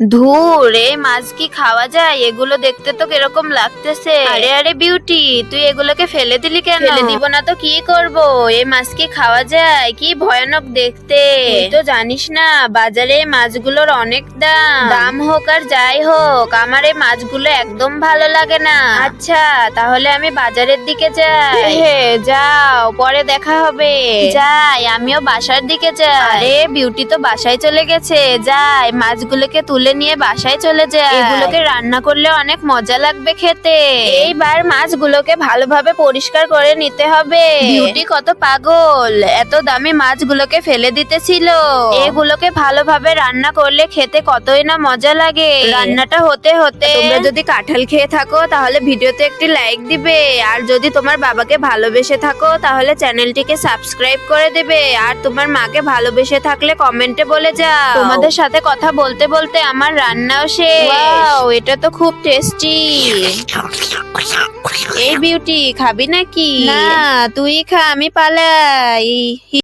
ধুর, এই মাছ কি খাওয়া যায়? এগুলো দেখতে তো কিরকম লাগতেছে। আরে আরে বিউটি, তুই এগুলোকে ফেলে দিলি কেন? ফেলে দিব না তো কি করব? এই মাছ কি খাওয়া যায়? কি ভয়ানক দেখতে। তুই তো জানিস না বাজারে এই মাছগুলোর অনেক দাম। দাম হোক আর যাই হোক, আমার এই মাছগুলো একদম ভালো লাগে না। আচ্ছা, তাহলে আমি বাজারের দিকে যাই। যাও, পরে দেখা হবে। যাই, আমিও বাসার দিকে যাই। আরে বিউটি তো বাসায় চলে গেছে। যাই, মাছগুলোকে তুলে নিয়ে বাসায় চলে যায়। এগুলোকে রান্না করলে অনেক মজা লাগবে খেতে। এইবার মাছগুলোকে ভালোভাবে পরিষ্কার করে নিতে হবে। বিউটি কত পাগল, এত দামি মাছগুলোকে ফেলে দিতেছিল। এগুলোকে ভালোভাবে রান্না করলে খেতে কতই না মজা লাগে। রান্নাটা হতে হতে তোমরা যদি কাঁঠাল খেয়ে থাকো তাহলে ভিডিওতে একটি লাইক দিবে, আর যদি তোমার বাবাকে ভালোবেসে থাকো তাহলে চ্যানেলটিকে সাবস্ক্রাইব করে দেবে, আর তোমার মাকে ভালোবেসে থাকলে কমেন্টে বলে যাও। তোমাদের সাথে কথা বলতে বলতে আমার রান্নাও শেষ। ওয়াও, এটা তো খুব টেস্টি। এই বিউটি, খাবি নাকি? না, তুই খা, আমি পালাই।